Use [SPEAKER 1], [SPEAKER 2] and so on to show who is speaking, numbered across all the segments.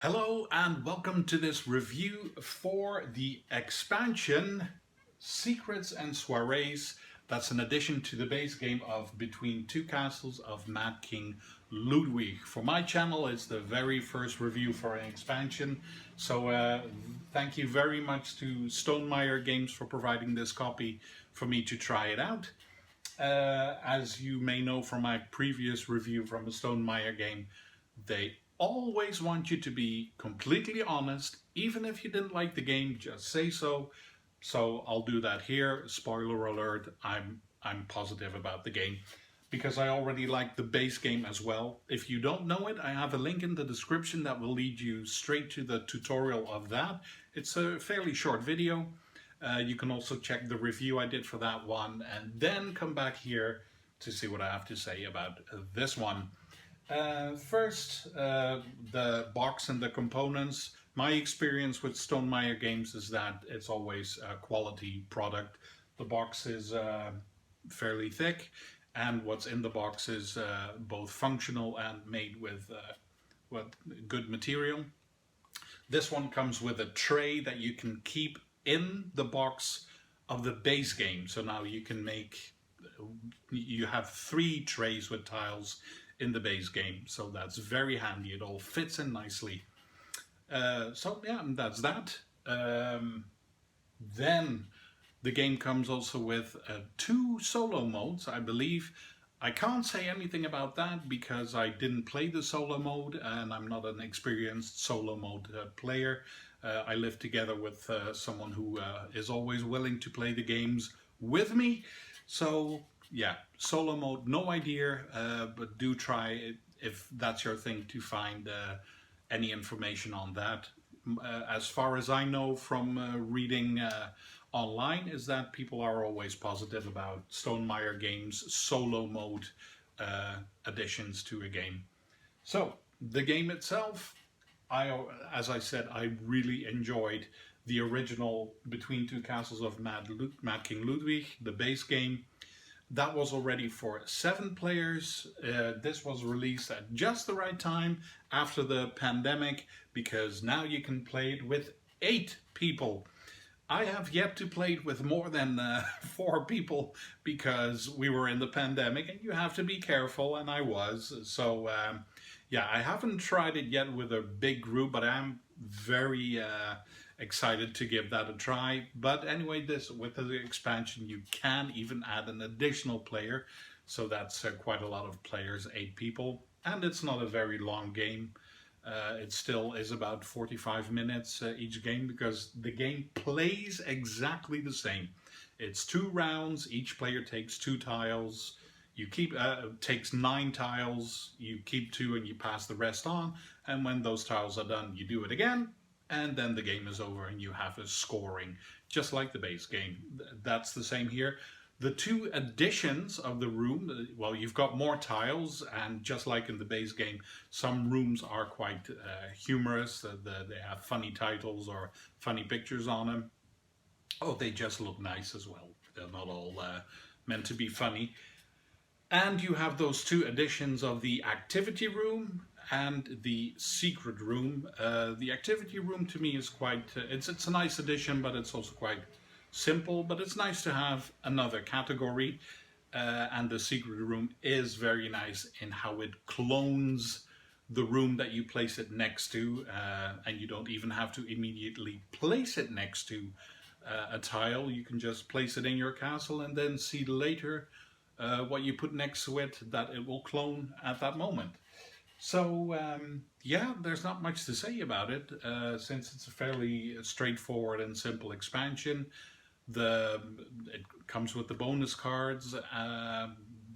[SPEAKER 1] Hello and welcome to this review for the expansion Secrets and Soirees. That's an addition to the base game of Between Two Castles of Mad King Ludwig. For my channel, it's the very first review for an expansion. So thank you very much to Stonemaier Games for providing this copy for me to try it out. As you may know from my previous review from a Stonemaier game, they always want you to be completely honest. Even if you didn't like the game, just say so. So I'll do that here. Spoiler alert, I'm positive about the game because I already like the base game as well. If you don't know it, I have a link in the description that will lead you straight to the tutorial of that. It's a fairly short video. You can also check the review I did for that one and then come back here to see what I have to say about this one. First, the box and the components. My experience with Stonemaier games is that it's always a quality product. The box is fairly thick, and what's in the box is both functional and made with good material. This one comes with a tray that you can keep in the box of the base game. So now you have 3 trays with tiles in the base game, so that's very handy. It all fits in nicely. So yeah, that's that. Then the game comes also with 2 solo modes, I believe. I can't say anything about that because I didn't play the solo mode and I'm not an experienced solo mode player. I live together with someone who is always willing to play the games with me. So yeah, solo mode, no idea, but do try it if that's your thing to find any information on that. As far as I know from reading online is that people are always positive about Stonemaier Games solo mode additions to a game. So the game itself, as I said, I really enjoyed the original Between Two Castles of Mad King Ludwig, the base game. That was already for 7 players. This was released at just the right time after the pandemic because now you can play it with 8 people. I have yet to play it with more than 4 people because we were in the pandemic and you have to be careful, and I was. So yeah, I haven't tried it yet with a big group, but I'm very excited to give that a try. But anyway, with the expansion you can even add an additional player, so that's quite a lot of players, 8 people, and it's not a very long game. It still is about 45 minutes each game because the game plays exactly the same. It's 2 rounds, each player takes 2 tiles. You keep takes 9 tiles, you keep 2 and you pass the rest on, and when those tiles are done you do it again, and then the game is over and you have a scoring, just like the base game. That's the same here. The 2 additions of the room, well, you've got more tiles, and just like in the base game, some rooms are quite humorous. They have funny titles or funny pictures on them. Oh, they just look nice as well. They're not all meant to be funny. And you have those 2 additions of the activity room and the secret room. The activity room to me is quite, it's a nice addition, but it's also quite simple, but it's nice to have another category. And the secret room is very nice in how it clones the room that you place it next to, and you don't even have to immediately place it next to a tile. You can just place it in your castle and then see later what you put next to it that it will clone at that moment. So yeah, there's not much to say about it since it's a fairly straightforward and simple expansion. It comes with the bonus cards,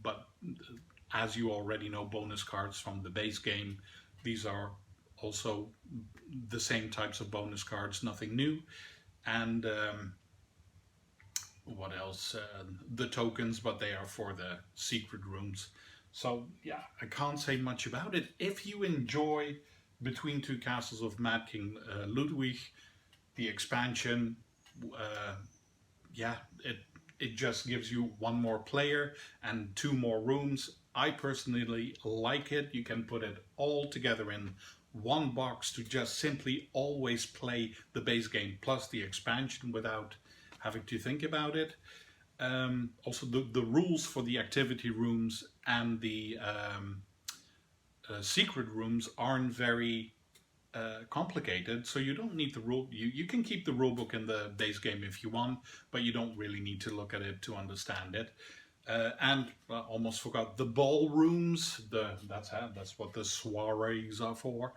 [SPEAKER 1] but as you already know, bonus cards from the base game, these are also the same types of bonus cards, nothing new. And what else? The tokens, but they are for the secret rooms. So yeah, I can't say much about it. If you enjoy Between Two Castles of Mad King Ludwig, the expansion, yeah, it just gives you 1 more player and 2 more rooms. I personally like it. You can put it all together in one box to just simply always play the base game plus the expansion without having to think about it. Also, the rules for the activity rooms and the secret rooms aren't very complicated, so you don't need the rule. You can keep the rulebook in the base game if you want, but you don't really need to look at it to understand it. And almost forgot the ballrooms. That's what the soirees are for.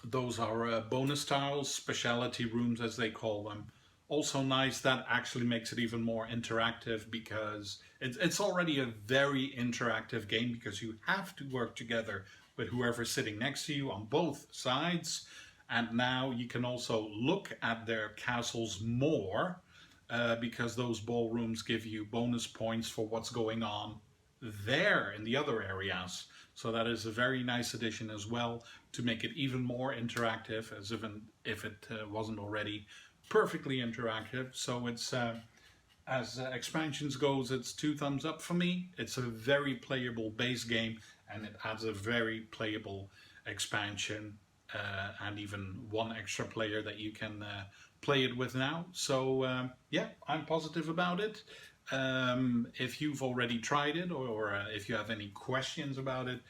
[SPEAKER 1] Those are bonus tiles, specialty rooms as they call them. Also nice, that actually makes it even more interactive because it's already a very interactive game because you have to work together with whoever's sitting next to you on both sides. And now you can also look at their castles more because those ballrooms give you bonus points for what's going on there in the other areas. So that is a very nice addition as well to make it even more interactive, as if it wasn't already perfectly interactive. So it's as expansions goes, it's 2 thumbs up for me. It's a very playable base game, and it adds a very playable expansion and even one extra player that you can play it with now. So yeah, I'm positive about it. If you've already tried it, or if you have any questions about it,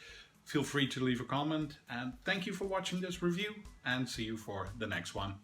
[SPEAKER 1] feel free to leave a comment. And thank you for watching this review, and see you for the next one.